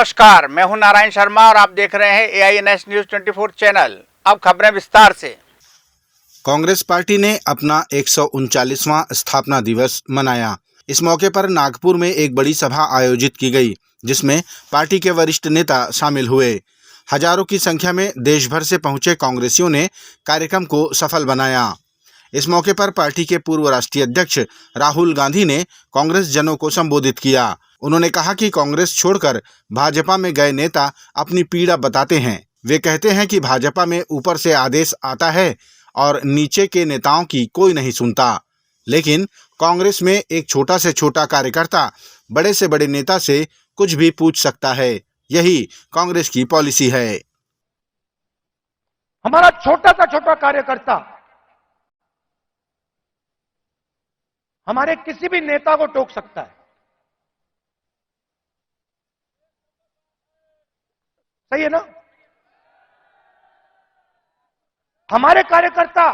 नमस्कार, मैं हूं नारायण शर्मा और आप देख रहे हैं AINS न्यूज 24 चैनल। अब खबरें विस्तार से। कांग्रेस पार्टी ने अपना 139वां स्थापना दिवस मनाया। इस मौके पर नागपुर में एक बड़ी सभा आयोजित की गई, जिसमें पार्टी के वरिष्ठ नेता शामिल हुए। हजारों की संख्या में देश भर से पहुंचे कांग्रेसियों ने कार्यक्रम को सफल बनाया। इस मौके पर पार्टी के पूर्व राष्ट्रीय अध्यक्ष राहुल गांधी ने कांग्रेस जनों को संबोधित किया। उन्होंने कहा कि कांग्रेस छोड़कर भाजपा में गए नेता अपनी पीड़ा बताते हैं। वे कहते हैं कि भाजपा में ऊपर से आदेश आता है और नीचे के नेताओं की कोई नहीं सुनता, लेकिन कांग्रेस में एक छोटा से छोटा कार्यकर्ता बड़े से बड़े नेता से कुछ भी पूछ सकता है। यही कांग्रेस की पॉलिसी है। हमारा छोटा सा छोटा कार्यकर्ता हमारे किसी भी नेता को टोक सकता है। सही है ना? हमारे कार्यकर्ता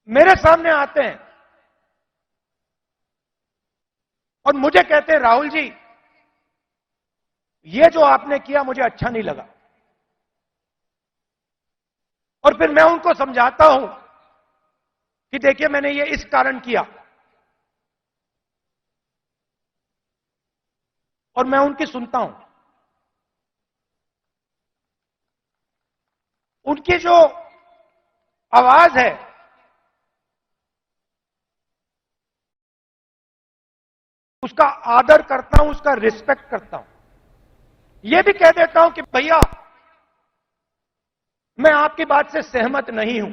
मेरे सामने आते हैं और मुझे कहते हैं, राहुल जी, ये जो आपने किया मुझे अच्छा नहीं लगा। और फिर मैं उनको समझाता हूं कि देखिए, मैंने ये इस कारण किया, और मैं उनकी सुनता हूं। उनकी जो आवाज है उसका आदर करता हूं, उसका रिस्पेक्ट करता हूं। यह भी कह देता हूं कि भैया, मैं आपकी बात से सहमत नहीं हूं,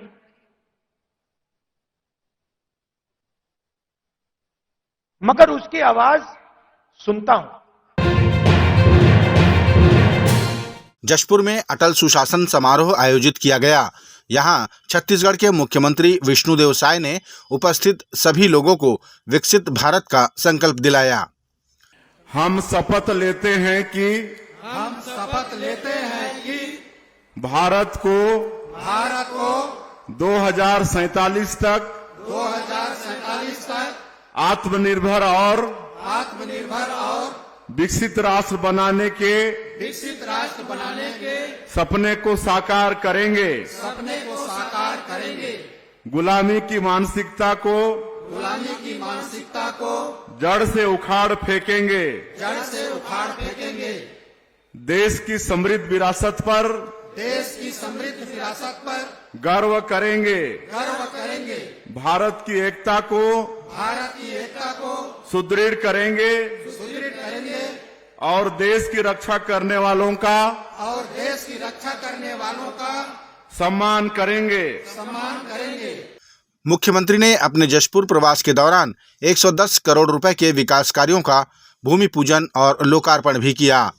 मगर उसकी आवाज सुनता हूं। जशपुर में अटल सुशासन समारोह आयोजित किया गया। यहां छत्तीसगढ़ के मुख्यमंत्री विष्णुदेव साय ने उपस्थित सभी लोगों को विकसित भारत का संकल्प दिलाया। हम शपथ लेते हैं कि भारत को 2047 तक आत्मनिर्भर और विकसित राष्ट्र बनाने के सपने को साकार करेंगे। गुलामी की मानसिकता को जड़ से उखाड़ फेंकेंगे। देश की समृद्ध विरासत पर गर्व करेंगे। भारत की एकता को सुदृढ़ करेंगे और देश की रक्षा करने वालों का सम्मान करेंगे। मुख्यमंत्री ने अपने जशपुर प्रवास के दौरान 110 करोड़ रुपए के विकास कार्यों का भूमि पूजन और लोकार्पण भी किया।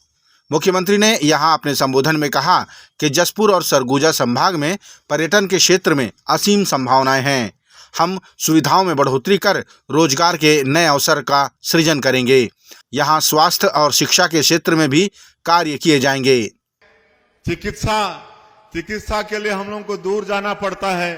मुख्यमंत्री ने यहां अपने संबोधन में कहा कि जशपुर और सरगुजा संभाग में पर्यटन के क्षेत्र में असीम संभावनाएं हैं। हम सुविधाओं में बढ़ोतरी कर रोजगार के नए अवसर का सृजन करेंगे। यहां स्वास्थ्य और शिक्षा के क्षेत्र में भी कार्य किए जाएंगे। चिकित्सा के लिए हम लोगों को दूर जाना पड़ता है,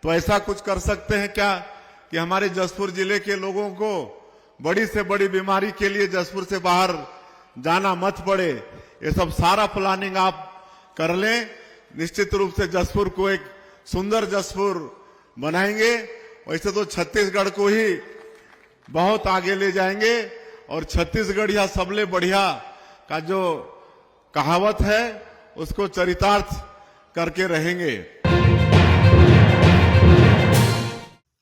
तो ऐसा कुछ कर सकते हैं क्या कि हमारे जशपुर जिले के लोगों को बड़ी से बड़ी बीमारी के लिए जशपुर से बाहर जाना मत पड़े। ये सब सारा प्लानिंग आप कर लें। निश्चित रूप से जशपुर को एक सुंदर जशपुर बनाएंगे। वैसे तो छत्तीसगढ़ को ही बहुत आगे ले जाएंगे और छत्तीसगढ़ या सबले बढ़िया का जो कहावत है उसको चरितार्थ करके रहेंगे।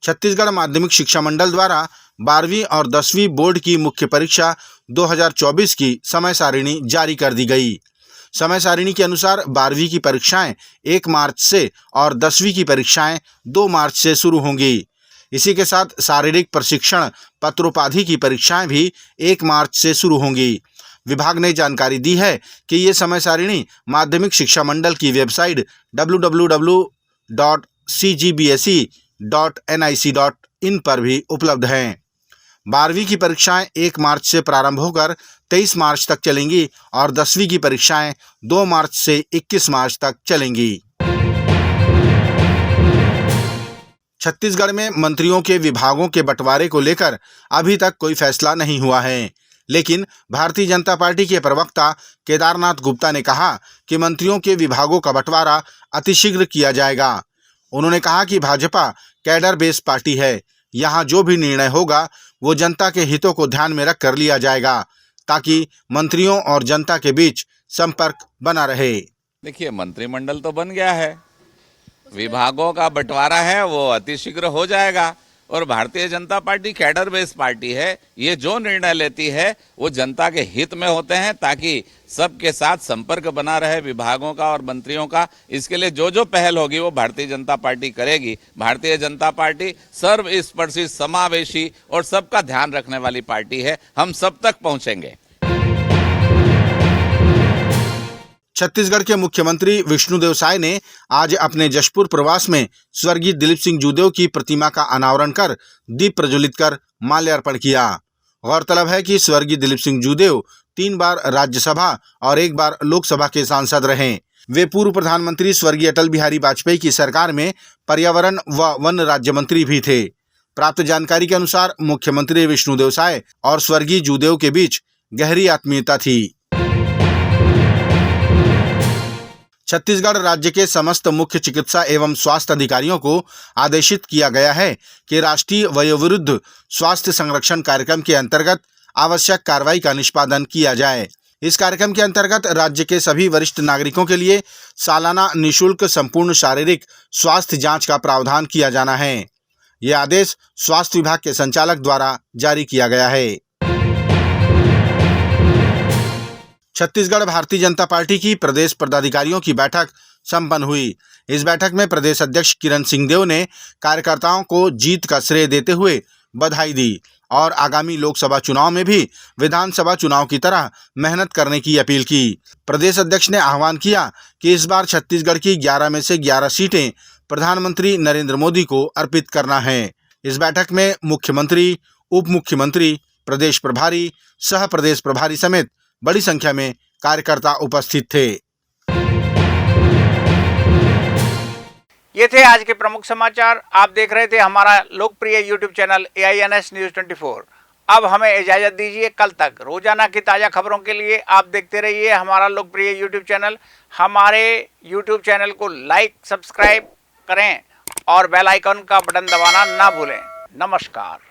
छत्तीसगढ़ माध्यमिक शिक्षा मंडल द्वारा 12वीं और 10वीं बोर्ड की मुख्य परीक्षा 2024 की समय सारिणी जारी कर दी गई। समय सारिणी के अनुसार 12वीं की परीक्षाएं 1 मार्च से और 10वीं की परीक्षाएं 2 मार्च से शुरू होंगी। इसी के साथ शारीरिक प्रशिक्षण पत्रोपाधि की परीक्षाएं भी 1 मार्च से शुरू होंगी। विभाग ने जानकारी दी है कि ये समय सारिणी माध्यमिक शिक्षा मंडल की वेबसाइट www.cgbse.nic.in पर भी उपलब्ध हैं। 12वीं की परीक्षाएं 1 मार्च से प्रारंभ होकर 23 मार्च तक चलेंगी और 10वीं की परीक्षाएं 2 मार्च से 21 मार्च तक चलेंगी। छत्तीसगढ़ में मंत्रियों के विभागों के बंटवारे को लेकर अभी तक कोई फैसला नहीं हुआ है, लेकिन भारतीय जनता पार्टी के प्रवक्ता केदारनाथ गुप्ता ने कहा कि मंत्रियों के विभागों का बंटवारा अतिशीघ्र किया जाएगा। उन्होंने कहा कि भाजपा कैडर बेस्ड पार्टी है, यहाँ जो भी निर्णय होगा वो जनता के हितों को ध्यान में रख कर लिया जाएगा, ताकि मंत्रियों और जनता के बीच संपर्क बना रहे। देखिए, मंत्रिमंडल तो बन गया है, विभागों का बंटवारा है वो अतिशीघ्र हो जाएगा, और Bharatiya Janata party cadre based party है। ये जो निर्णय लेती है वो जनता के हित में होते हैं, ताकि सबके साथ संपर्क बना रहे विभागों का और मंत्रियों का। इसके लिए जो जो पहल होगी वो भारतीय जनता पार्टी करेगी। भारतीय जनता पार्टी सर्वस्पर्शी, समावेशी और सबका ध्यान रखने वाली पार्टी है। हम सब तक पहुंचेंगे। छत्तीसगढ़ के मुख्यमंत्री विष्णुदेव साय ने आज अपने जशपुर प्रवास में स्वर्गीय दिलीप सिंह जूदेव की प्रतिमा का अनावरण कर दीप प्रज्वलित कर माल्यार्पण किया। गौरतलब है कि स्वर्गीय दिलीप सिंह जूदेव 3 बार राज्यसभा और 1 बार लोकसभा के सांसद रहे। वे पूर्व प्रधानमंत्री स्वर्गीय अटल बिहारी वाजपेयी की सरकार में पर्यावरण व वन राज्य मंत्री भी थे। प्राप्त जानकारी के अनुसार मुख्यमंत्री विष्णुदेव साय और स्वर्गीय जूदेव के बीच गहरी आत्मीयता थी। छत्तीसगढ़ राज्य के समस्त मुख्य चिकित्सा एवं स्वास्थ्य अधिकारियों को आदेशित किया गया है कि राष्ट्रीय वयोवृद्ध स्वास्थ्य संरक्षण कार्यक्रम के अंतर्गत आवश्यक कार्रवाई का निष्पादन किया जाए। इस कार्यक्रम के अंतर्गत राज्य के सभी वरिष्ठ नागरिकों के लिए सालाना निःशुल्क संपूर्ण शारीरिक स्वास्थ्य जांच का प्रावधान किया जाना है। यह आदेश स्वास्थ्य विभाग के संचालक द्वारा जारी किया गया है। छत्तीसगढ़ भारतीय जनता पार्टी की प्रदेश पदाधिकारियों की बैठक संपन्न हुई। इस बैठक में प्रदेश अध्यक्ष किरण सिंहदेव ने कार्यकर्ताओं को जीत का श्रेय देते हुए बधाई दी और आगामी लोकसभा चुनाव में भी विधानसभा चुनाव की तरह मेहनत करने की अपील की। प्रदेश अध्यक्ष ने आह्वान किया कि इस बार छत्तीसगढ़ की 11 में से 11 सीटें प्रधानमंत्री नरेंद्र मोदी को अर्पित करना है। इस बैठक में मुख्यमंत्री, उप मुख्यमंत्री, प्रदेश प्रभारी, सह प्रदेश प्रभारी समेत बड़ी संख्या में कार्यकर्ता उपस्थित थे। ये थे आज के प्रमुख समाचार। आप देख रहे थे हमारा लोकप्रिय यूट्यूब चैनल AINS न्यूज़ 24। अब हमें इजाजत दीजिए। कल तक रोजाना की ताज़ा खबरों के लिए आप देखते रहिए हमारा लोकप्रिय यूट्यूब चैनल। हमारे यूट्यूब चैनल को लाइक, सब्सक्राइब करें और बेल आइकन का बटन दबाना ना भूलें। नमस्कार।